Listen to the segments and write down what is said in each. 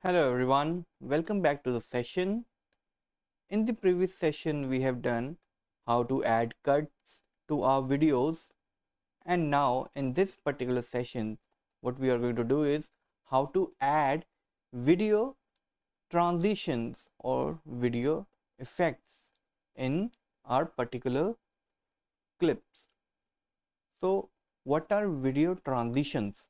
Hello everyone, welcome back to the session. In the previous session we have done how to add cuts to our videos, and now in this particular session what we are going to do is how to add video transitions or video effects in our particular clips. So what are video transitions?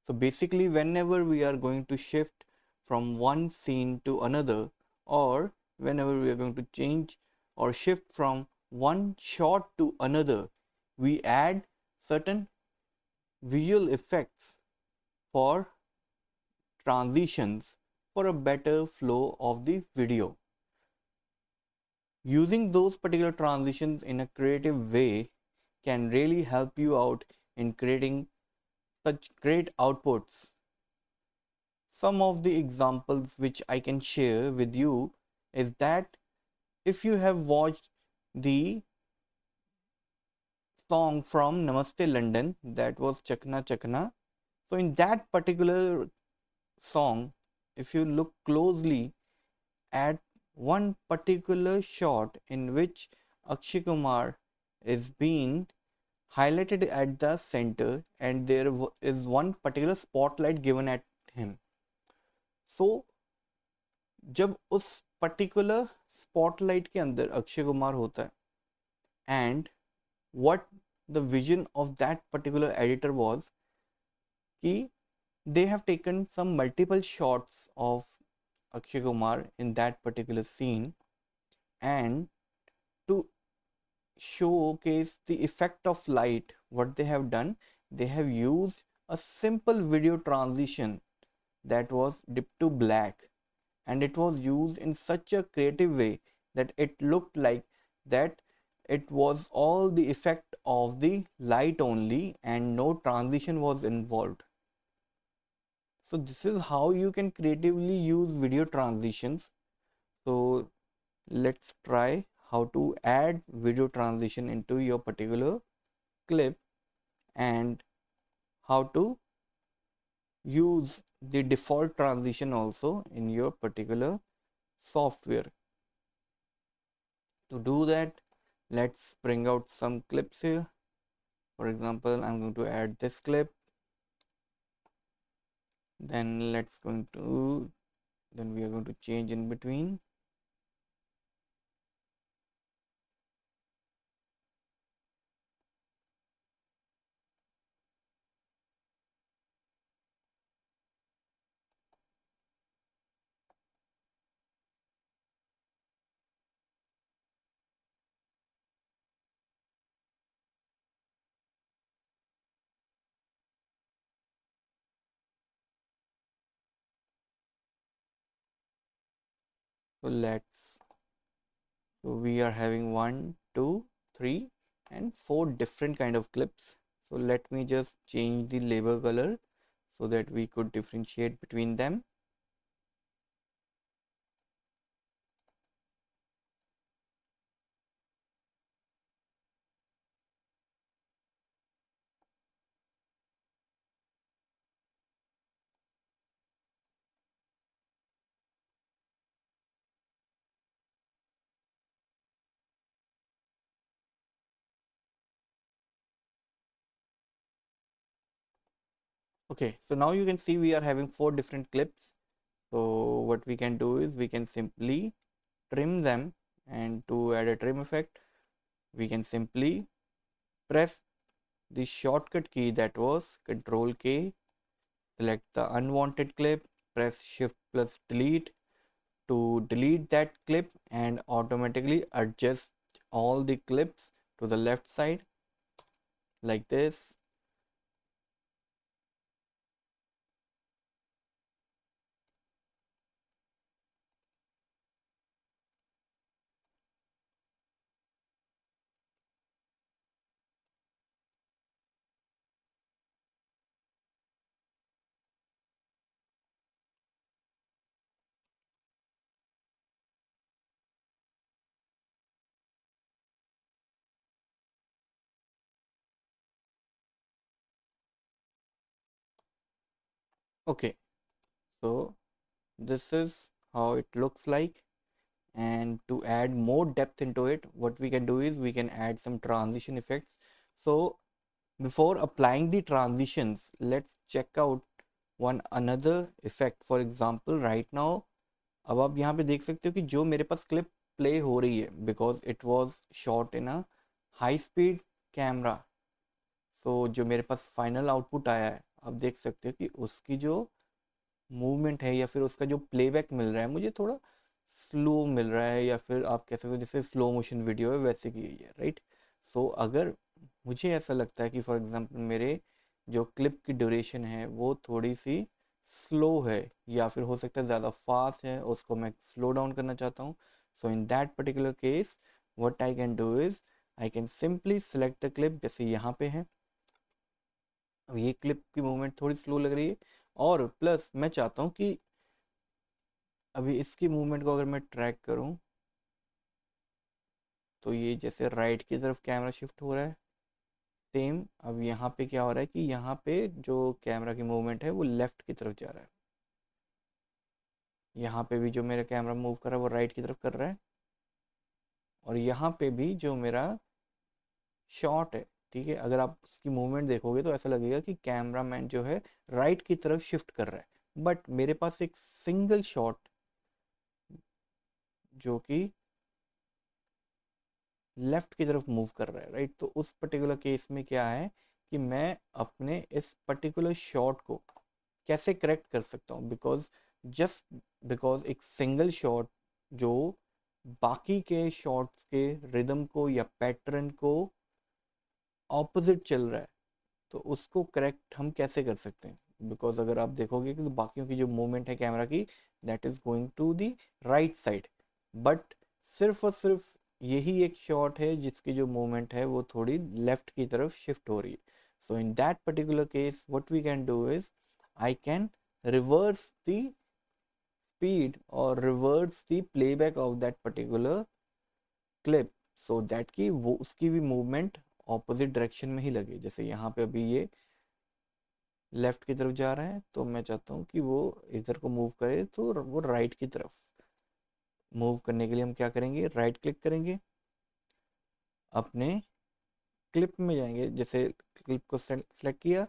So basically whenever we are going to shift from one scene to another, or whenever we are going to change or shift from one shot to another, we add certain visual effects for transitions for a better flow of the video. Using those particular transitions in a creative way can really help you out in creating such great outputs. Some of the examples which I can share with you is that if you have watched the song from Namaste London, that was Chakna Chakna. So in that particular song, if you look closely at one particular shot in which Akshay Kumar is being highlighted at the center, and there is one particular spotlight given at him. So जब उस particular spotlight के अंदर अक्षय कुमार होता है, and what the vision of that particular editor was कि they have taken some multiple shots of Akshay Kumar in that particular scene, and to showcase the effect of light, what they have done, they have used a simple video transition that was dipped to black, and it was used in such a creative way that it looked like that it was all the effect of the light only and no transition was involved. So this is how you can creatively use video transitions. So let's try how to add video transition into your particular clip, and how to use the default transition also in your particular software. To do that, let's bring out some clips here. For example, I'm going to add this clip, then we are going to change in between. So we are having 1, 2, 3 and 4 different kind of clips. So let me just change the label color so that we could differentiate between them. Okay, so now you can see we are having 4 different clips. So what we can do is we can simply trim them, and to add a trim effect we can simply press the shortcut key, that was Control K, select the unwanted clip, press Shift plus Delete to delete that clip, and automatically adjust all the clips to the left side like this. Okay, so this is how it looks like. And to add more depth into it, what we can do is we can add some transition effects. So before applying the transitions, let's check out one another effect. For example, right now, अब आप यहाँ पे देख सकते हो कि जो मेरे पास क्लिप प्ले हो रही है, because it was shot in a high speed camera, so जो मेरे पास फाइनल आउटपुट आया है, आप देख सकते हो कि उसकी जो मूवमेंट है या फिर उसका जो प्लेबैक मिल रहा है मुझे थोड़ा स्लो मिल रहा है, या फिर आप कह सकते हो जैसे स्लो मोशन वीडियो है वैसे की है, राइट। सो अगर मुझे ऐसा लगता है कि फॉर एग्जांपल मेरे जो क्लिप की ड्यूरेशन है वो थोड़ी सी स्लो है, या फिर हो सकता है ज़्यादा फास्ट है, उसको मैं स्लो डाउन करना चाहता हूँ, so in that particular case what I can do is I can simply select the clip, जैसे यहाँ पे है। अब ये क्लिप की मूवमेंट थोड़ी स्लो लग रही है, और प्लस मैं चाहता हूँ कि अभी इसकी मूवमेंट को अगर मैं ट्रैक करूँ तो ये जैसे राइट की तरफ कैमरा शिफ्ट हो रहा है, सेम अब यहाँ पे क्या हो रहा है कि यहाँ पे जो कैमरा की मूवमेंट है वो लेफ्ट की तरफ जा रहा है। यहाँ पे भी जो मेरा कैमरा मूव कर रहा है वो राइट की तरफ कर रहा है, और यहाँ पे भी जो मेरा शॉट है, ठीक है, अगर आप उसकी मूवमेंट देखोगे तो ऐसा लगेगा कि कैमरा मैन जो है राइट की तरफ शिफ्ट कर रहा है, बट मेरे पास एक सिंगल शॉट जो कि लेफ्ट की तरफ मूव कर रहा है, राइट। तो उस पर्टिकुलर केस में क्या है कि मैं अपने इस पर्टिकुलर शॉट को कैसे करेक्ट कर सकता हूँ, बिकॉज जस्ट बिकॉज एक सिंगल शॉट जो बाकी के शॉट्स के रिदम को या पैटर्न को ऑपोजिट चल रहा है, तो उसको करेक्ट हम कैसे कर सकते हैं, बिकॉज अगर आप देखोगे कि तो बाकियों की जो मूवमेंट है कैमरा की that is going to the right side, but सिर्फ और सिर्फ यही एक शॉट है जिसकी जो मूवमेंट है वो थोड़ी लेफ्ट की तरफ शिफ्ट हो रही है। So in that particular case what we can do is I can reverse the speed और reverse the playback of that particular clip, so that कि वो उसकी भी मूवमेंट ऑपोजिट डायरेक्शन में ही लगे। जैसे यहाँ पे अभी ये लेफ्ट की तरफ जा रहा है, तो मैं चाहता हूँ कि वो इधर को मूव करे, तो वो राइट की तरफ मूव करने के लिए हम क्या करेंगे, राइट क्लिक करेंगे, अपने क्लिप में जाएंगे, जैसे क्लिप को सेलेक्ट किया,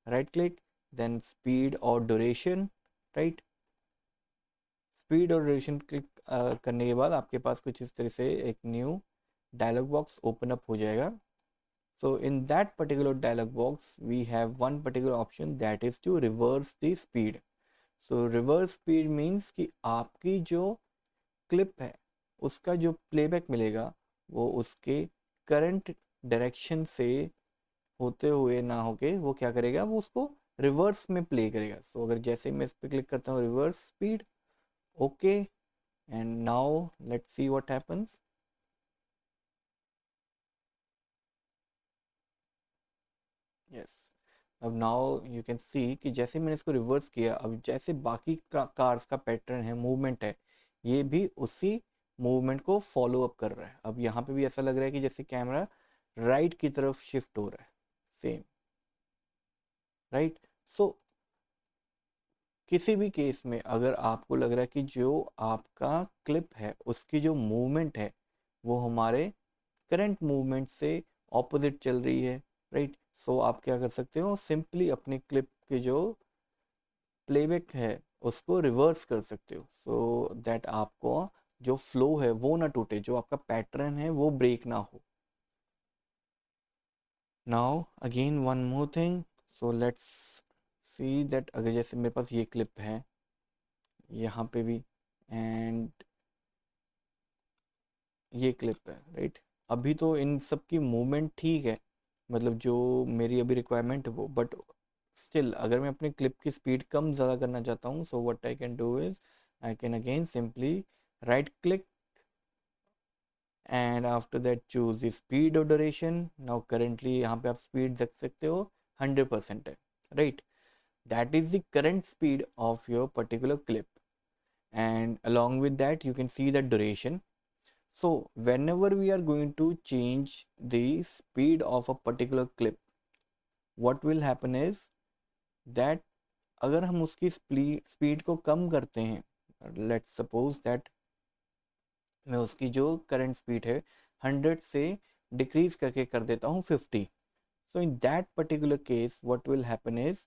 राइट क्लिक, देन स्पीड और ड्यूरेशन, राइट। स्पीड और ड्यूरेशन क्लिक करने के बाद आपके पास कुछ इस तरह से एक new dialogue box open up हो जाएगा। So in that particular dialog box, we have one particular option that is to reverse the speed. So reverse speed means कि आपकी जो क्लिप है उसका जो प्लेबैक मिलेगा वो उसके करंट डायरेक्शन से होते हुए ना होके वो क्या करेगा, वो उसको रिवर्स में प्ले करेगा। सो अगर जैसे मैं इस पर क्लिक करता हूँ reverse speed, okay, and now let's see what happens. Yes, अब नाउ यू कैन सी कि जैसे मैंने इसको रिवर्स किया, अब जैसे बाकी कार्स का पैटर्न है, मूवमेंट है, ये भी उसी मूवमेंट को फॉलो अप कर रहा है। अब यहाँ पे भी ऐसा लग रहा है कि जैसे कैमरा राइट की तरफ शिफ्ट हो रहा है, सेम, राइट। सो किसी भी केस में अगर आपको लग रहा है कि जो आपका क्लिप है उसकी जो मूवमेंट है वो हमारे करंट मूवमेंट से ऑपोजिट चल रही है, राइट, सो आप क्या कर सकते हो, सिंपली अपनी क्लिप की जो प्लेबैक है उसको रिवर्स कर सकते हो, सो दैट आपको जो फ्लो है वो ना टूटे, जो आपका पैटर्न है वो ब्रेक ना हो। Now again one more thing, so let's see that अगर जैसे मेरे पास ये क्लिप है यहाँ पे भी, एंड ये क्लिप है, राइट। अभी तो इन सब की मूवमेंट ठीक है, मतलब जो मेरी अभी रिक्वायरमेंट है वो, बट स्टिल अगर मैं अपनी क्लिप की स्पीड कम ज़्यादा करना चाहता हूँ, so what I can do is I can again simply write click and after that choose the speed और ड्यूरेशन। नाउ करेंटली यहाँ पे आप स्पीड देख सकते हो 100% है, right, that is the current speed of your particular clip, and along with that you can see the duration. So whenever we are going to change the speed of a particular clip, what will happen is that अगर हम उसकी speed को कम करते हैं, let's suppose that मैं उसकी जो current speed है 100 से डिक्रीज करके कर देता हूँ 50, so in that particular case what will happen is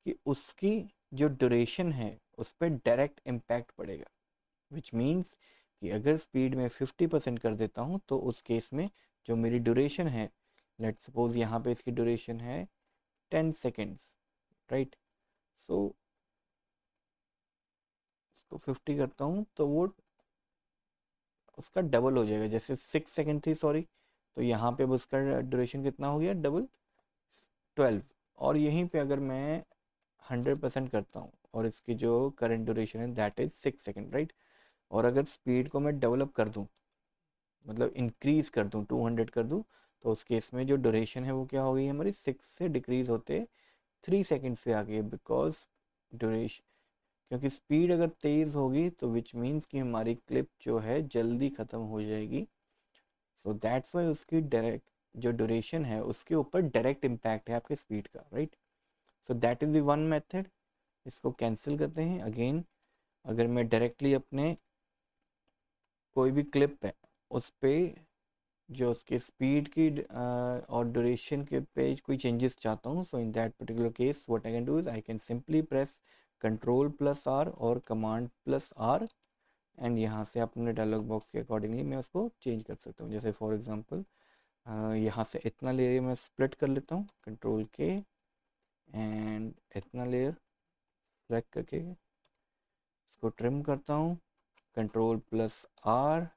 कि उसकी जो ड्यूरेशन है उस पर डायरेक्ट इम्पैक्ट पड़ेगा, विच मीन्स कि अगर स्पीड में 50% कर देता हूँ तो उस केस में जो मेरी ड्यूरेशन है, लेट्स सपोज यहाँ पे इसकी ड्यूरेशन है 10 सेकेंड्स, राइट, सो इसको 50 करता हूँ तो वो उसका डबल हो जाएगा, जैसे 6 सेकेंड थी सॉरी, तो यहाँ पे अब उसका ड्यूरेशन कितना हो गया, डबल 12। और यहीं पे अगर मैं 100% करता हूँ और इसकी जो करंट ड्यूरेशन है दैट इज 6 सेकेंड, राइट, और अगर स्पीड को मैं डेवलप कर दूँ, मतलब इंक्रीज कर दूँ, 200 कर दूँ, तो उस केस में जो ड्यूरेशन है वो क्या हो गई हमारी 6 से डिक्रीज होते 3 सेकेंड्स पे आ गई, बिकॉज ड्यूरेशन, क्योंकि स्पीड अगर तेज़ होगी तो विच मीन्स कि हमारी क्लिप जो है जल्दी ख़त्म हो जाएगी, सो दैट्स वाई उसकी डायरेक्ट जो ड्यूरेशन है उसके ऊपर डायरेक्ट इम्पैक्ट है आपके स्पीड का, right. So that is the one method. इसको कैंसिल करते हैं अगेन, अगर मैं डायरेक्टली अपने कोई भी क्लिप है उस पर जो उसके स्पीड की और ड्यूरेशन के पेज कोई चेंजेस चाहता हूँ, so in that particular case what I can do is I can simply press control plus R और कमांड प्लस आर, एंड यहाँ से अपने डायलॉग बॉक्स के अकॉर्डिंगली मैं उसको चेंज कर सकता हूँ। जैसे फॉर एग्जांपल यहाँ से इतना लेयर मैं स्प्लिट कर लेता हूँ, कंट्रोल के एंड इतना लेयर सेलेक्ट करके इसको ट्रिम करता हूँ, कंट्रोल प्लस आर,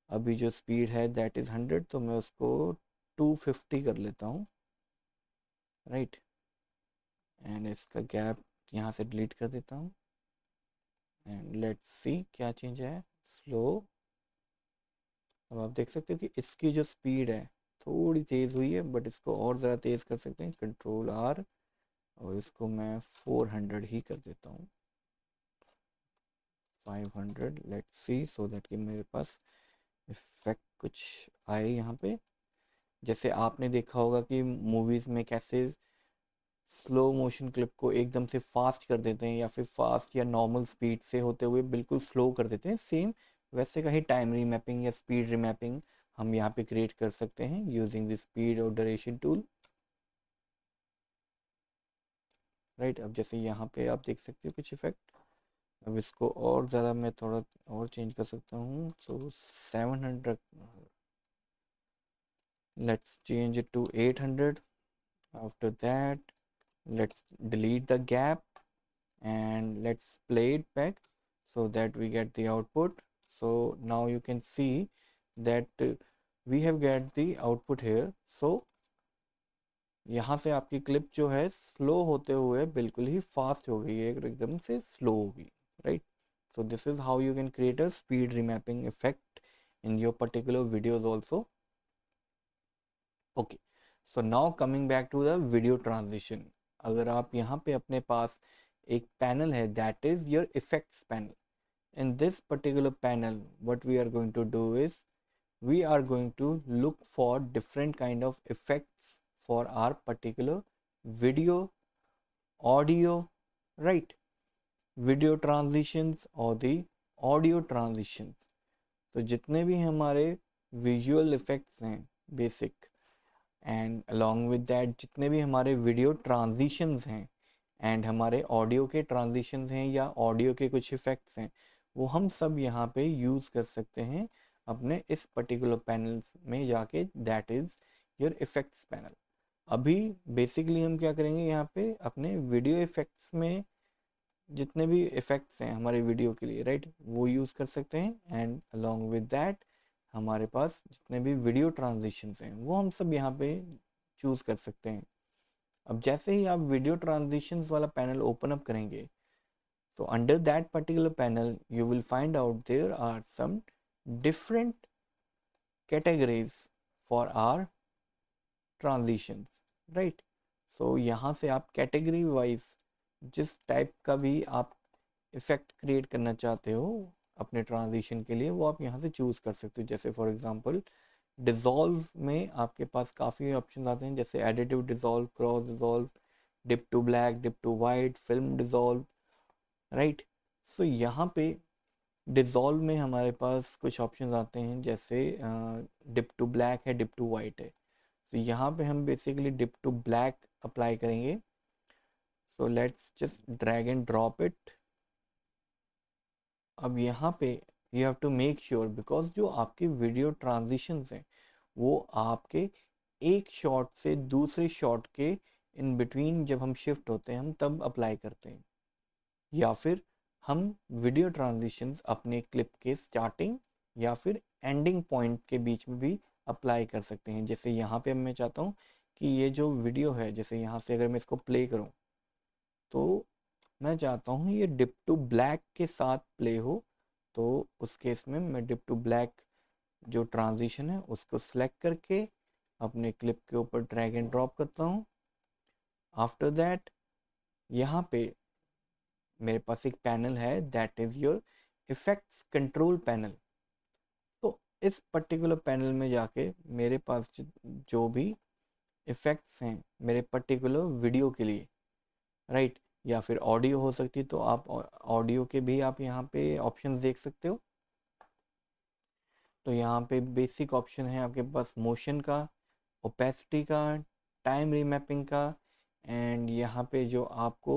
अभी जो स्पीड है दैट इज़ 100 तो मैं उसको 250 कर लेता हूँ, राइट, एंड इसका गैप यहाँ से डिलीट कर देता हूँ, एंड लेट्स सी क्या चेंज है, स्लो। अब आप देख सकते हो कि इसकी जो स्पीड है थोड़ी तेज़ हुई है, बट इसको और ज़्यादा तेज़ कर सकते हैं, कंट्रोल आर, और इसको मैं 400 ही कर देता हूँ, 500, लेट्स सी, सो दैट कि मेरे पास इफेक्ट कुछ आए यहाँ पे। जैसे आपने देखा होगा कि मूवीज़ में कैसे स्लो मोशन क्लिप को एकदम से फास्ट कर देते हैं या फिर फास्ट या नॉर्मल स्पीड से होते हुए बिल्कुल स्लो कर देते हैं, सेम वैसे का ही टाइम रीमैपिंग या स्पीड रीमैपिंग हम यहाँ पे क्रिएट कर सकते हैं यूजिंग द स्पीड और ड्यूरेशन टूल, राइट। अब जैसे यहाँ पे आप देख सकते हो कुछ इफेक्ट, अब इसको और ज़्यादा मैं थोड़ा और चेंज कर सकता हूँ, तो 700, let's change it to 800, after that let's delete the gap and let's play it back so that we get the output. So now you can see that we have get the output here. So यहाँ से आपकी clip जो है slow होते हुए बिल्कुल ही fast हो गई है, एकदम से स्लो होगी, right. So this is how you can create a speed remapping effect in your particular videos also. Okay, so now coming back to the video transition, अगर आप यहाँ पे अपने पास एक पैनल है that is your effects panel, in this particular panel what we are going to do is we are going to look for different kind of effects for our particular video, audio, right, video transitions or the audio transitions। तो जितने भी हमारे visual effects हैं basic, and along with that जितने भी हमारे video transitions हैं and हमारे ऑडियो के ट्रांजिशंस हैं या ऑडियो के कुछ इफ़ेक्ट्स हैं, वो हम सब यहाँ पे यूज़ कर सकते हैं अपने इस पर्टिकुलर पैनल में जाके, that is your effects panel. अभी बेसिकली हम क्या करेंगे यहाँ पे अपने वीडियो इफ़ेक्ट्स में जितने भी इफ़ेक्ट्स हैं हमारे वीडियो के लिए, राइट, वो यूज़ कर सकते हैं, एंड अलॉन्ग विद दैट हमारे पास जितने भी वीडियो ट्रांजिशंस हैं वो हम सब यहाँ पे चूज़ कर सकते हैं। अब जैसे ही आप वीडियो ट्रांजिशंस वाला पैनल ओपन अप करेंगे, तो under that particular panel you will find out there are some different categories for are transitions, right. So यहाँ से आप कैटेगरी वाइज जिस टाइप का भी आप इफेक्ट क्रिएट करना चाहते हो अपने ट्रांजिशन के लिए वो आप यहाँ से चूज़ कर सकते हो। जैसे फॉर एग्जांपल डिज़ोल्व में आपके पास काफ़ी ऑप्शन आते हैं, जैसे additive dissolve, cross dissolve, dip to black, dip to white, film dissolve, right. So यहाँ पे डिजॉल्व में हमारे पास कुछ ऑप्शंस आते हैं, जैसे डिप टू ब्लैक है, डिप टू वाइट है। तो यहाँ पे हम basically dip to black apply करेंगे। So let's just drag and drop it. अब यहाँ पे you have to make sure, because जो आपकी वीडियो ट्रांजिशंस हैं वो आपके एक शॉट से दूसरे शॉट के इन बिटवीन जब हम शिफ्ट होते हैं हम तब अप्लाई करते हैं, या फिर हम वीडियो ट्रांजिशंस अपने क्लिप के स्टार्टिंग या फिर एंडिंग पॉइंट के बीच में भी अप्लाई कर सकते हैं। जैसे यहाँ पे मैं चाहता हूँ कि ये जो वीडियो है, जैसे यहाँ से अगर मैं इसको प्ले करूँ तो मैं चाहता हूँ ये डिप टू ब्लैक के साथ प्ले हो। तो उस केस में मैं डिप टू ब्लैक जो ट्रांजिशन है उसको सिलेक्ट करके अपने क्लिप के ऊपर ड्रैग एंड ड्रॉप करता हूँ। आफ्टर दैट यहाँ पे मेरे पास एक पैनल है, that is your effects control panel. तो इस पर्टिकुलर पैनल में जाके मेरे पास जो भी इफेक्ट्स हैं मेरे पर्टिकुलर वीडियो के लिए, राइट, या फिर ऑडियो हो सकती है तो आप ऑडियो के भी आप यहाँ पे ऑप्शंस देख सकते हो। तो यहाँ पे बेसिक ऑप्शन है आपके पास मोशन का, ओपेसिटी का, टाइम रीमैपिंग का, एंड यहाँ पे जो आपको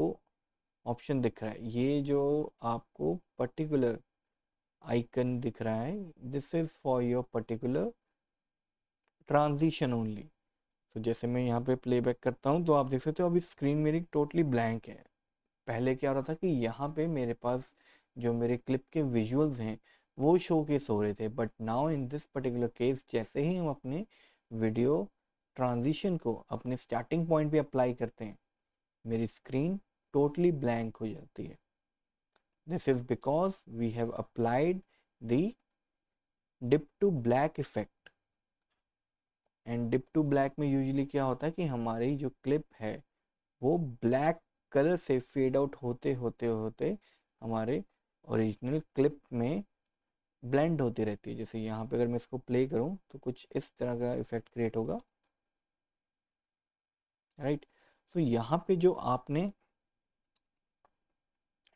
ऑप्शन दिख रहा है, ये जो आपको पर्टिकुलर आइकन दिख रहा है, this is for your particular transition only. तो जैसे मैं यहाँ पे प्लेबैक करता हूँ तो आप देख सकते हो अभी स्क्रीन मेरी टोटली ब्लैंक है। पहले क्या हो रहा था कि यहाँ पे मेरे पास जो मेरे क्लिप के विजुअल्स हैं वो शोकेस हो रहे थे, but now in this particular case जैसे ही हम अपने वीडियो ट्रांजिशन को अपने स्टार्टिंग पॉइंट पे अप्लाई करते हैं मेरी स्क्रीन टोटली ब्लैंक हो जाती है। This is because we have applied the dip to black effect. And dip to black में यूजुअली क्या होता है कि हमारी जो क्लिप है वो ब्लैक कलर से फेड आउट होते होते होते हमारे ओरिजिनल क्लिप में ब्लेंड होती रहती है। जैसे यहाँ पे अगर मैं इसको प्ले करूँ तो कुछ इस तरह का इफेक्ट क्रिएट होगा, राइट। सो यहाँ पे जो आपने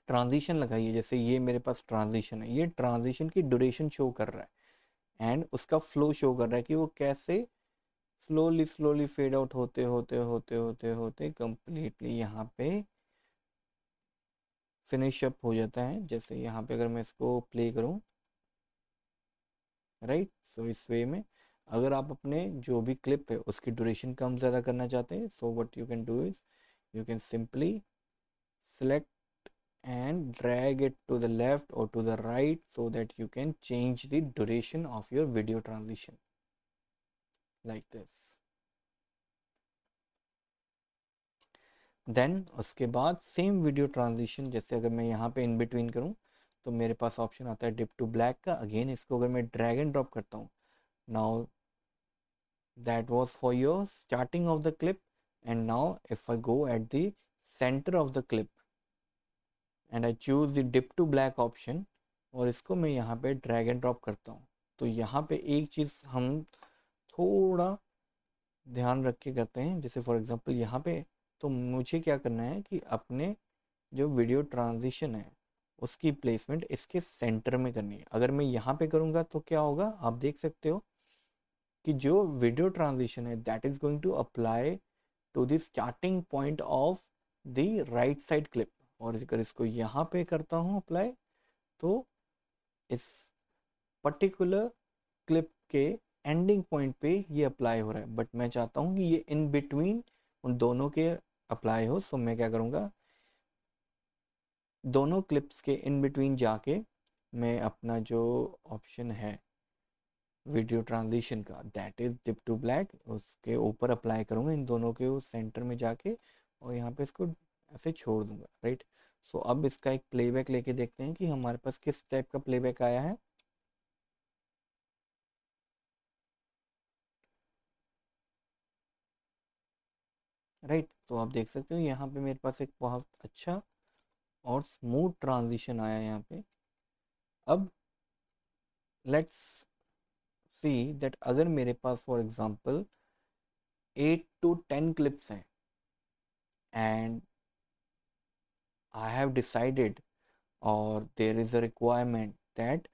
ट्रांजिशन लगाई है, जैसे ये मेरे पास ट्रांजिशन है, ये ट्रांजिशन की ड्यूरेशन शो कर रहा है एंड उसका फ्लो शो कर रहा है कि वो कैसे स्लोली स्लोली फेड आउट होते होते होते होते होते कंप्लीटली यहाँ पे फिनिश अप हो जाता है। जैसे यहाँ पे अगर मैं इसको प्ले करूँ, राइट, सो इस वे में अगर आप अपने जो भी क्लिप है उसकी ड्यूरेशन कम ज़्यादा करना चाहते हैं, so what you can do is you can simply select and drag it to the left or to the right so that you can change the duration of your video transition like this. Then उसके बाद same video transition, जैसे अगर मैं यहाँ पे in between करूँ तो मेरे पास ऑप्शन आता है डिप टू ब्लैक का। अगेन इसको अगर मैं ड्रैग एंड ड्रॉप करता हूँ, now that was for your starting of the clip, and now if I go at the centre of the clip and I choose the dip to black option और इसको मैं यहाँ पे drag and drop करता हूँ, तो यहाँ पे एक चीज़ हम थोड़ा ध्यान रख के करते हैं। जैसे फॉर एग्जांपल यहाँ पे तो मुझे क्या करना है कि अपने जो वीडियो ट्रांजिशन है उसकी प्लेसमेंट इसके सेंटर में करनी है। अगर मैं यहाँ पे करूँगा तो क्या होगा, आप देख सकते हो कि जो वीडियो ट्रांजिशन है that is going to apply to the starting point of the right side clip, और अगर इसको यहाँ पे करता हूँ अप्लाई तो इस पर्टिकुलर क्लिप के एंडिंग पॉइंट पे ये अप्लाई हो रहा है, बट मैं चाहता हूँ कि ये इन बिटवीन उन दोनों के अप्लाई हो। सो मैं क्या करूँगा, दोनों क्लिप्स के इन बिटवीन जाके मैं अपना जो ऑप्शन है वीडियो ट्रांजिशन का that is dip to black उसके ऊपर अप्लाई करूँगा इन दोनों के उस सेंटर में जाके, और यहाँ पे इसको ऐसे छोड़ दूंगा, राइट। सो अब इसका एक प्लेबैक लेके देखते हैं कि हमारे पास किस टाइप का प्लेबैक आया है। राइट, तो आप देख सकते हो यहाँ पे मेरे पास एक बहुत अच्छा और स्मूथ ट्रांजिशन आया यहाँ पे। अब लेट्स सी दैट अगर मेरे पास फॉर एग्जांपल 8 to 10 क्लिप्स हैं, and I have decided, or there is a requirement that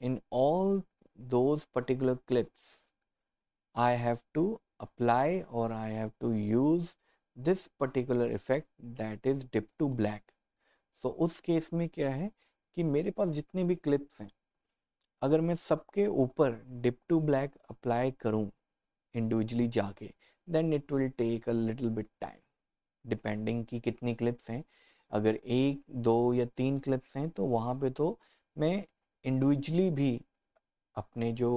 in all those particular clips I have to apply or I have to use this particular effect, that is dip to black. So उस case में क्या है कि मेरे पास जितने भी clips हैं, अगर मैं सबके ऊपर डिप टू ब्लैक अप्लाई करूं इंडिविजुअली जाके, then it will take a little bit time, depending कि कितनी क्लिप्स हैं। अगर एक दो या तीन क्लिप्स हैं तो वहाँ पे तो मैं इंडिविजुअली भी अपने जो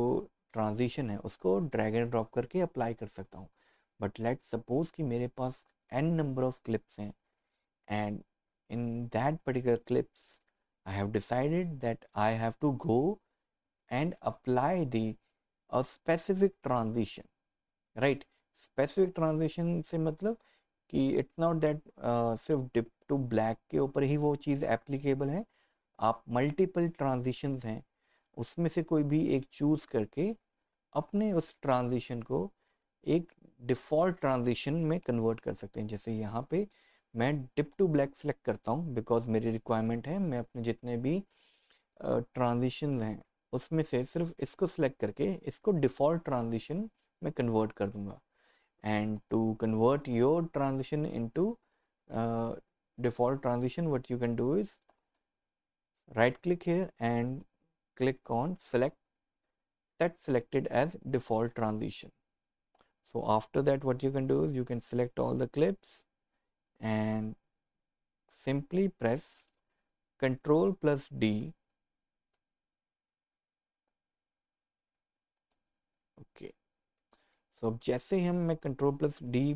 ट्रांजिशन है उसको ड्रैग एंड ड्रॉप करके अप्लाई कर सकता हूँ। बट लेट सपोज कि मेरे पास n नंबर ऑफ क्लिप्स हैं, and in that particular clips I have decided that I have to go and apply the a specific transition, right? Specific transition से मतलब कि it's not that सिर्फ dip to black के ऊपर ही वो चीज़ applicable है। आप मल्टीपल ट्रांजिशंस हैं, उसमें से कोई भी एक चूज़ करके अपने उस ट्रांजिशन को एक डिफ़ॉल्ट ट्रांजिशन में कन्वर्ट कर सकते हैं। जैसे यहाँ पे मैं डिप टू ब्लैक सेलेक्ट करता हूँ बिकॉज मेरी रिक्वायरमेंट है, मैं अपने जितने भी ट्रांजिशन हैं उसमें से सिर्फ इसको सिलेक्ट करके इसको डिफ़ॉल्ट ट्रांजिशन में कन्वर्ट कर दूंगा। And to convert your transition into default transition, what you can do is right click here and click on select that selected as default transition. So after that what you can do is you can select all the clips and simply press Ctrl plus D. Okay, so अब जैसे ही हम मैं Ctrl plus D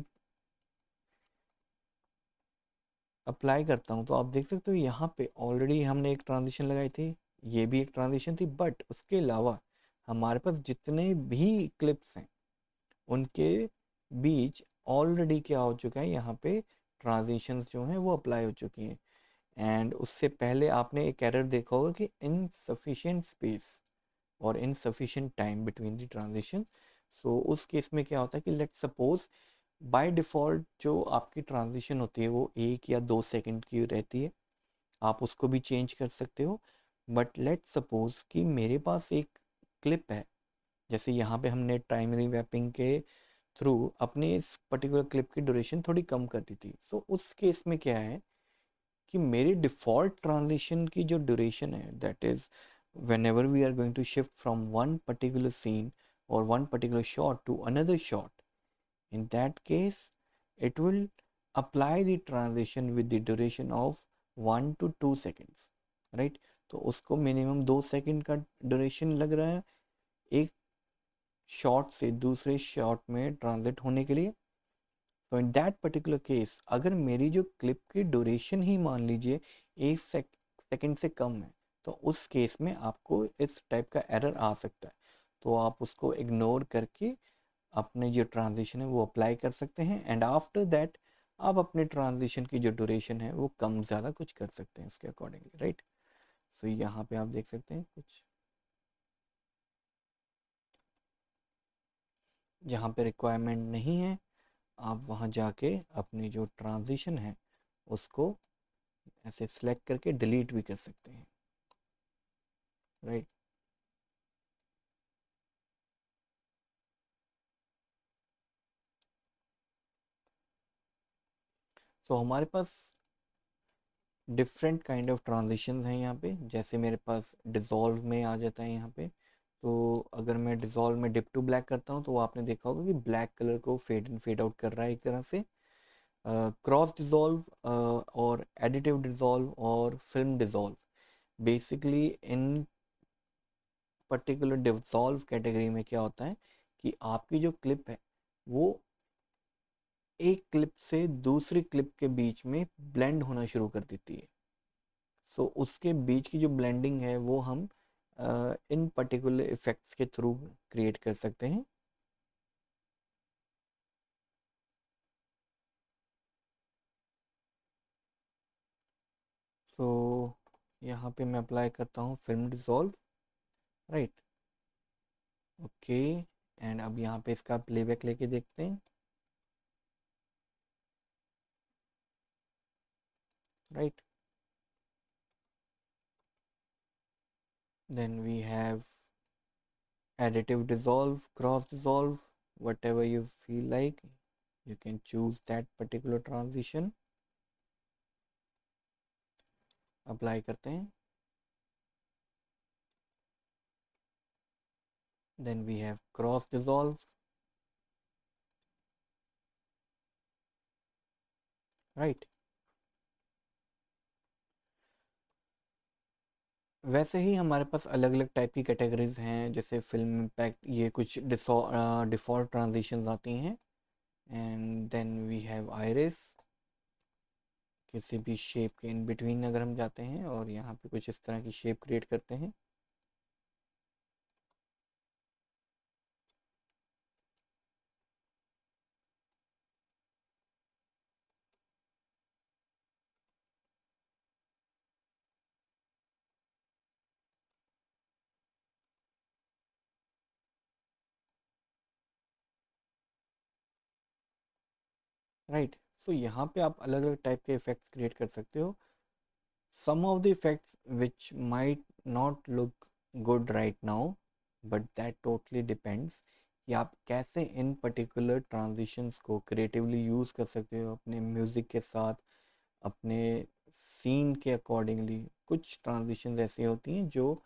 apply करता हूँ तो आप देख सकते हो यहाँ पे ऑलरेडी हमने एक ट्रांजिशन लगाई थी, ये भी एक ट्रांजिशन थी, बट उसके अलावा हमारे पास जितने भी क्लिप्स हैं उनके बीच ऑलरेडी क्या हो चुका है, यहाँ पे ट्रांजिशंस जो हैं वो अप्लाई हो चुकी हैं। एंड उससे पहले आपने एक एरर देखा होगा कि इनसफिशिएंट स्पेस और insufficient time between the transition. So उस केस में क्या होता है कि लेट सपोज बाय डिफ़ॉल्ट जो आपकी ट्रांजिशन होती है वो 1 या 2 सेकंड की रहती है, आप उसको भी चेंज कर सकते हो। बट लेट सपोज कि मेरे पास एक क्लिप है, जैसे यहाँ पे हमने प्राइमरी मैपिंग के थ्रू अपने इस पर्टिकुलर क्लिप की ड्यूरेशन थोड़ी कम कर दी थी। सो उस केस में क्या है कि मेरी डिफ़ॉल्ट ट्रांजिशन की जो ड्यूरेशन है, that is whenever we are going to shift from one particular scene or one particular shot to another shot, in that case it will apply the transition with the duration of 1 to 2 seconds, right? तो उसको minimum 2 second का duration लग रहा है एक shot से दूसरे shot में ट्रांजिट होने के लिए। तो इन दैट पर्टिकुलर केस अगर मेरी जो क्लिप की ड्यूरेशन ही मान लीजिए 1 सेकंड से कम है, तो उस केस में आपको इस टाइप का एरर आ सकता है। तो आप उसको इग्नोर करके अपने जो ट्रांजिशन है वो अप्लाई कर सकते हैं, एंड आफ्टर दैट आप अपने ट्रांजिशन की जो ड्यूरेशन है वो कम ज़्यादा कुछ कर सकते हैं उसके अकॉर्डिंगली, राइट? सो यहाँ पे आप देख सकते हैं कुछ जहाँ पे रिक्वायरमेंट नहीं है आप वहाँ जाके अपनी जो ट्रांजिशन है उसको ऐसे सिलेक्ट करके डिलीट भी कर सकते हैं, राइट? तो हमारे पास डिफरेंट काइंड ऑफ ट्रांजिशन हैं यहाँ पे। जैसे मेरे पास डिज़ोल्व में आ जाता है यहाँ पे, तो अगर मैं डिज़ोल्व में डिप टू ब्लैक करता हूँ तो वो आपने देखा होगा कि ब्लैक कलर को फेड इन फेड आउट कर रहा है एक तरह से। क्रॉस डिज़ोल्व और एडिटिव डिज़ोल्व और फिल्म डिज़ोल्व, बेसिकली इन पर्टिकुलर डिज़ोल्व कैटेगरी में क्या होता है कि आपकी जो क्लिप है वो एक क्लिप से दूसरी क्लिप के बीच में ब्लेंड होना शुरू कर देती है। सो उसके बीच की जो ब्लेंडिंग है वो हम इन पर्टिकुलर इफेक्ट्स के थ्रू क्रिएट कर सकते हैं। सो यहाँ पे मैं अप्लाई करता हूँ film dissolve, right? Okay, and अब यहाँ पे इसका प्लेबैक लेके देखते हैं। right? Then we have additive dissolve, cross dissolve, whatever you feel like, you can choose that particular transition. Apply करते हैं. Then we have cross dissolve, right? वैसे ही हमारे पास अलग अलग टाइप की कैटेगरीज हैं, जैसे फिल्म इम्पैक्ट, ये कुछ डिफ़ॉल्ट ट्रांजिशंस आती हैं. And then we have iris, किसी भी शेप के इन बिटवीन अगर हम जाते हैं और यहाँ पे कुछ इस तरह की शेप क्रिएट करते हैं. राइट, सो यहाँ पे आप अलग अलग टाइप के इफेक्ट्स क्रिएट कर सकते हो. Some of the effects which might not look good right now, but that totally depends कि आप कैसे इन पर्टिकुलर ट्रांजिशंस को क्रिएटिवली यूज़ कर सकते हो अपने म्यूज़िक के साथ, अपने सीन के अकॉर्डिंगली. कुछ ट्रांजिशंस ऐसी होती हैं जो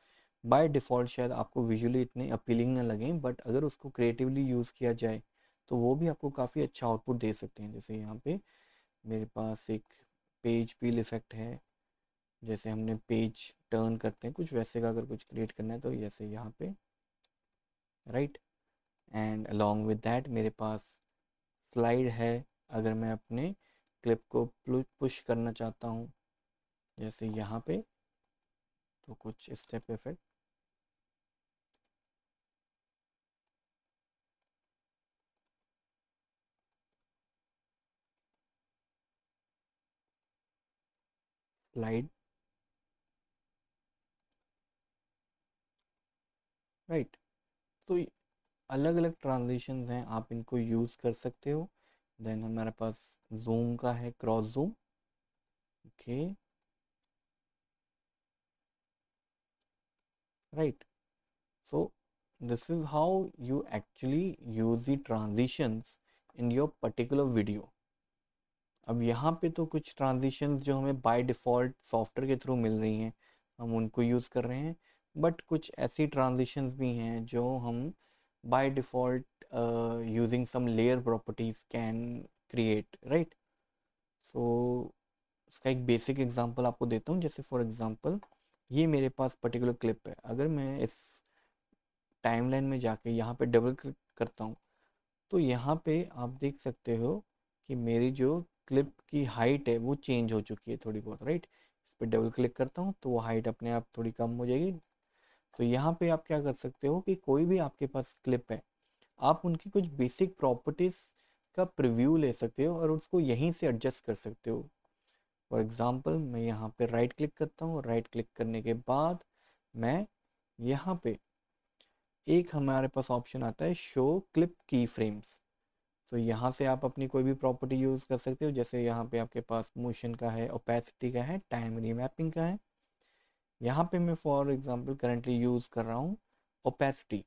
बाय डिफ़ॉल्ट शायद आपको विजुअली इतने अपीलिंग ना लगें, बट अगर उसको क्रिएटिवली यूज़ किया जाए तो वो भी आपको काफ़ी अच्छा आउटपुट दे सकते हैं. जैसे यहाँ पे मेरे पास एक पेज पील इफ़ेक्ट है, जैसे हमने पेज टर्न करते हैं कुछ वैसे का अगर कुछ क्रिएट करना है तो जैसे यहाँ पे, right. And along with that मेरे पास स्लाइड है, अगर मैं अपने क्लिप को पुश करना चाहता हूँ जैसे यहाँ पे, तो कुछ स्टेप इफेक्ट. Slide, right. तो अलग अलग ट्रांजिशंस हैं, आप इनको यूज़ कर सकते हो. देन हमारे पास जूम का है, cross zoom. Okay, right. So this is how you actually use the transitions in your particular video. अब यहाँ पे तो कुछ ट्रांजिशंस जो हमें बाय डिफ़ॉल्ट सॉफ्टवेयर के थ्रू मिल रही हैं हम उनको यूज़ कर रहे हैं, बट कुछ ऐसी ट्रांजिशंस भी हैं जो हम by default using some layer properties can create, right. So उसका एक बेसिक एग्जांपल आपको देता हूँ. जैसे फॉर एग्जांपल ये मेरे पास पर्टिकुलर क्लिप है, अगर मैं इस टाइमलाइन में जाके यहाँ पे डबल क्लिक करता हूँ तो यहाँ पे आप देख सकते हो कि मेरी जो क्लिप की हाइट है वो चेंज हो चुकी है थोड़ी बहुत, राइट. इस पर डबल क्लिक करता हूँ तो वो हाइट अपने आप थोड़ी कम हो जाएगी. तो यहाँ पे आप क्या कर सकते हो कि कोई भी आपके पास क्लिप है, आप उनकी कुछ बेसिक प्रॉपर्टीज़ का प्रीव्यू ले सकते हो और उसको यहीं से एडजस्ट कर सकते हो. फॉर एग्ज़ाम्पल मैं यहाँ पे राइट क्लिक करता हूँ, राइट क्लिक करने के बाद मैं यहाँ पे एक हमारे पास ऑप्शन आता है शो क्लिप की फ्रेम्स. तो यहाँ से आप अपनी कोई भी प्रॉपर्टी यूज़ कर सकते हो. जैसे यहाँ पे आपके पास मोशन का है, ओपेसिटी का है, टाइम रीमैपिंग का है. यहाँ पे मैं फॉर एग्जांपल करंटली यूज़ कर रहा हूँ ओपेसिटी.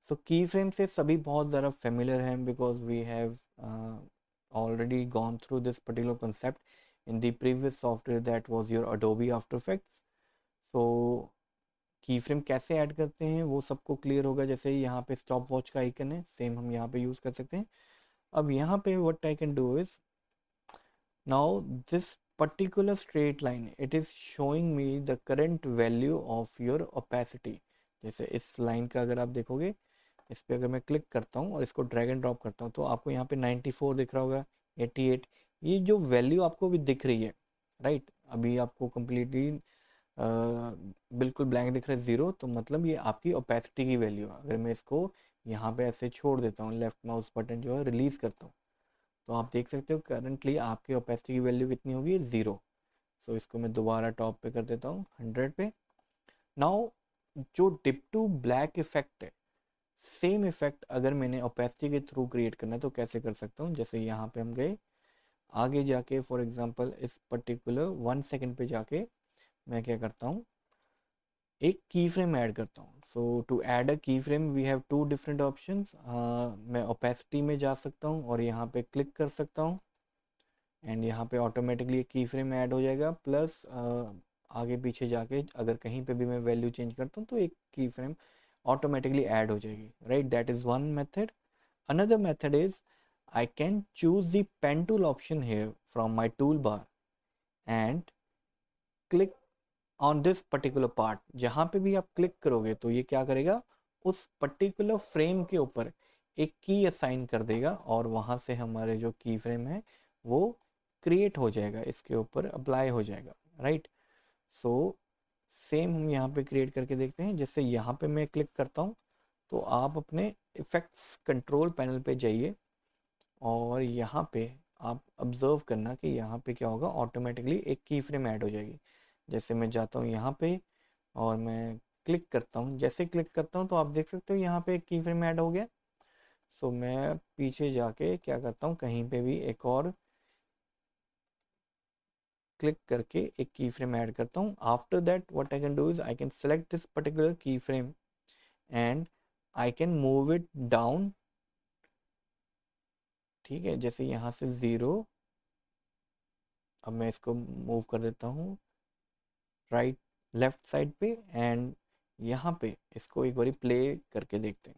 सो की फ्रेम से सभी बहुत ज़्यादा फेमिलियर हैं because we have already gone through this particular concept in the previous software that was your Adobe After Effects. So की फ्रेम कैसे ऐड करते हैं वो सबको क्लियर होगा. जैसे यहाँ पे स्टॉप वॉच का आइकन है, सेम हम यहाँ पे यूज़ कर सकते हैं. अब यहाँ पे what I can do is now this particular straight line it is showing me the current value of your opacity. जैसे इस लाइन का अगर आप देखोगे, इस पर अगर मैं क्लिक करता हूँ और इसको ड्रैग एंड ड्रॉप करता हूँ तो आपको यहाँ पे 94 दिख रहा होगा, 88, ये जो वैल्यू आपको भी दिख रही है, राइट. अभी आपको कम्प्लीटली बिल्कुल ब्लैंक दिख रहा है 0, तो मतलब ये आपकी ओपेसिटी की वैल्यू है. अगर मैं इसको यहाँ पे ऐसे छोड़ देता हूँ, लेफ्ट माउस बटन जो है रिलीज़ करता हूँ, तो आप देख सकते हो करंटली आपकी ओपेसिटी की वैल्यू कितनी होगी, 0. सो इसको मैं दोबारा टॉप पे कर देता हूँ 100 पे. नाउ जो डिप टू ब्लैक इफेक्ट है, सेम इफेक्ट अगर मैंने ओपेसिटी के थ्रू क्रिएट करना है तो कैसे कर सकता हूँ. जैसे यहाँ पे हम गए आगे जाके फॉर एग्जांपल इस पर्टिकुलर 1 सेकंड पे जाके मैं क्या करता हूँ, एक की फ्रेम ऐड करता हूँ. सो to add a key frame we have two different options. मैं ओपेसिटी में जा सकता हूँ और यहाँ पे क्लिक कर सकता हूँ एंड यहाँ पे ऑटोमेटिकली एक की फ्रेम ऐड हो जाएगा. प्लस आगे पीछे जाके अगर कहीं पे भी मैं वैल्यू चेंज करता हूँ तो एक की फ्रेम automatically add हो जाएगी, right? That is one method. Another method is I can choose the pen tool option here from my toolbar and click on this particular part. जहाँ पे भी आप क्लिक करोगे तो ये क्या करेगा, उस पर्टिकुलर फ्रेम के ऊपर एक की असाइन कर देगा और वहाँ से हमारे जो की फ्रेम है वो क्रिएट हो जाएगा, इसके ऊपर अप्लाई हो जाएगा, राइट? सो सेम हम यहाँ पे क्रिएट करके देखते हैं. जैसे यहाँ पे मैं क्लिक करता हूँ तो आप अपने इफेक्ट्स कंट्रोल पैनल पे जाइए और यहाँ पे आप ऑब्जर्व करना कि यहाँ पे क्या होगा, ऑटोमेटिकली एक की फ्रेम ऐड हो जाएगी. जैसे मैं जाता हूँ यहाँ पे और मैं क्लिक करता हूँ, जैसे क्लिक करता हूँ तो आप देख सकते हो यहाँ पे एक की फ्रेम ऐड हो गया. सो मैं पीछे जाके क्या करता हूँ, कहीं पे भी एक और क्लिक करके एक की फ्रेम ऐड करता हूँ. After that what I can do is I can select this particular key frame and I can move it down. ठीक है, जैसे यहाँ से 0, अब मैं इसको मूव कर देता हूँ राइट लेफ्ट साइड पे एंड यहाँ पे इसको एक बारी प्ले करके देखते हैं.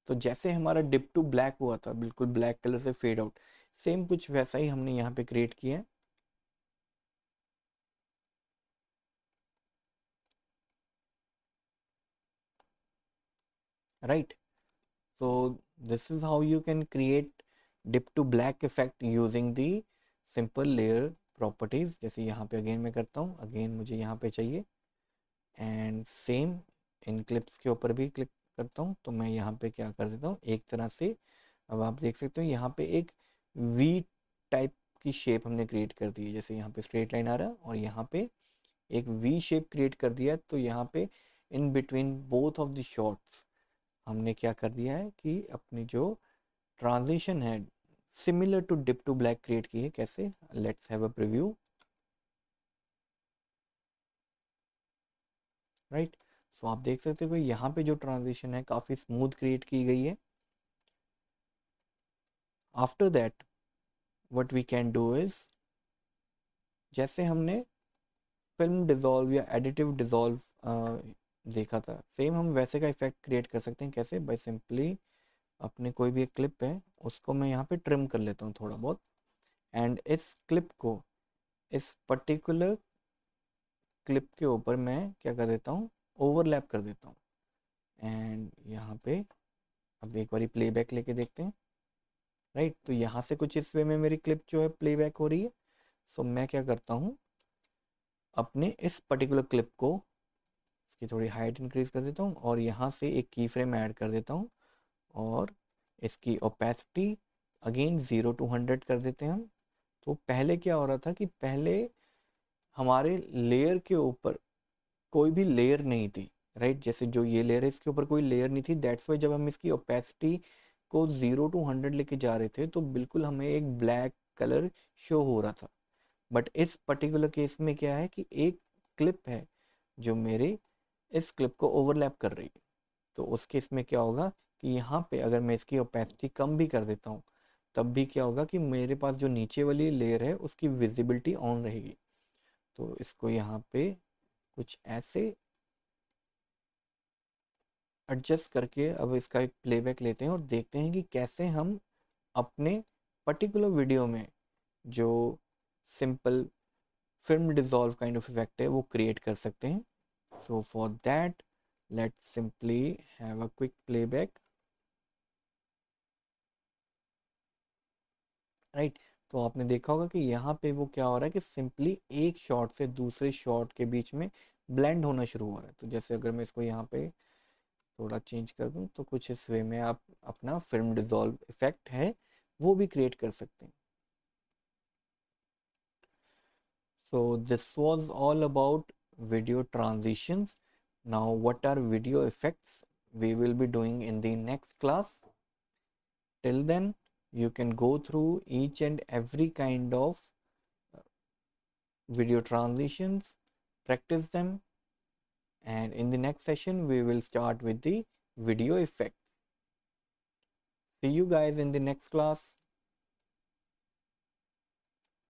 तो जैसे हमारा डिप टू ब्लैक हुआ था, बिल्कुल ब्लैक कलर से फेड आउट, सेम कुछ वैसा ही हमने यहाँ पे क्रिएट किया है. Right, so this is how you can create dip to black effect using the simple layer properties. जैसे यहाँ पे अगेन मैं करता हूँ, अगेन मुझे यहाँ पे चाहिए एंड सेम इन क्लिप्स के ऊपर भी क्लिक करता हूँ तो मैं यहाँ पे क्या कर देता हूँ एक तरह से. अब आप देख सकते हो यहाँ पे एक वी टाइप की शेप हमने क्रिएट कर दी है. जैसे यहाँ पे स्ट्रेट लाइन आ रहा है और यहाँ पे एक वी शेप क्रिएट कर दिया है. तो यहाँ पे in between both of the shots हमने क्या कर दिया है कि अपनी जो ट्रांजिशन है similar to dip to black create की है. कैसे, let's have a preview. Right, so आप देख सकते हो यहाँ पे जो ट्रांजिशन है काफ़ी स्मूथ क्रिएट की गई है. After that what we can do is, जैसे हमने फिल्म डिज़ोल्व या एडिटिव डिज़ोल्व देखा था, सेम हम वैसे का इफेक्ट क्रिएट कर सकते हैं. कैसे, बाय सिंपली अपने कोई भी एक क्लिप है उसको मैं यहाँ पे ट्रिम कर लेता हूँ थोड़ा बहुत एंड इस क्लिप को इस पर्टिकुलर क्लिप के ऊपर मैं क्या कर देता हूँ, ओवरलैप कर देता हूँ. एंड यहाँ पे अब एक बारी प्लेबैक लेके देखते हैं. राइट, तो यहाँ से कुछ इस वे में मेरी क्लिप जो है प्लेबैक हो रही है. सो मैं क्या करता हूँ, अपने इस पर्टिकुलर क्लिप को इसकी थोड़ी हाइट इंक्रीज कर देता हूँ और यहाँ से एक की फ्रेम ऐड कर देता हूँ और इसकी ओपेसिटी अगेन 0 to 100 कर देते हैं हम. तो पहले क्या हो रहा था कि पहले हमारे लेयर के ऊपर कोई भी लेयर नहीं थी. राइट, जैसे जो ये लेयर है इसके ऊपर कोई लेयर नहीं थी. दैट्स वाई जब हम इसकी ओपेसिटी को 0 to 100 लेके जा रहे थे तो बिल्कुल हमें एक ब्लैक कलर शो हो रहा था. बट इस पर्टिकुलर केस में क्या है कि एक क्लिप है जो मेरे इस क्लिप को ओवरलैप कर रही है. तो उस केस में क्या होगा कि यहाँ पे अगर मैं इसकी ओपेसिटी कम भी कर देता हूँ तब भी क्या होगा कि मेरे पास जो नीचे वाली लेयर है उसकी विजिबिलिटी ऑन रहेगी. तो इसको यहाँ पे कुछ ऐसे एडजस्ट करके अब इसका एक प्लेबैक लेते हैं और देखते हैं कि कैसे हम अपने पर्टिकुलर वीडियो में जो simple film dissolve kind of effect है वो क्रिएट कर सकते हैं. So for that let's simply have a quick playback. Right, तो आपने देखा होगा कि यहाँ पे वो क्या हो रहा है कि सिंपली एक शॉट से दूसरे शॉट के बीच में ब्लेंड होना शुरू हो रहा है. तो जैसे अगर मैं इसको यहाँ पे थोड़ा चेंज कर दूँ तो कुछ इस वे में आप अपना फिल्म डिज़ोल्व इफेक्ट है वो भी क्रिएट कर सकते हैं. So this was all about video transitions. Now what are video effects? We will be doing in the next class. Till then, You can go through each and every kind of video transitions, practice them, and in the next session we will start with the video effects. See you guys in the next class.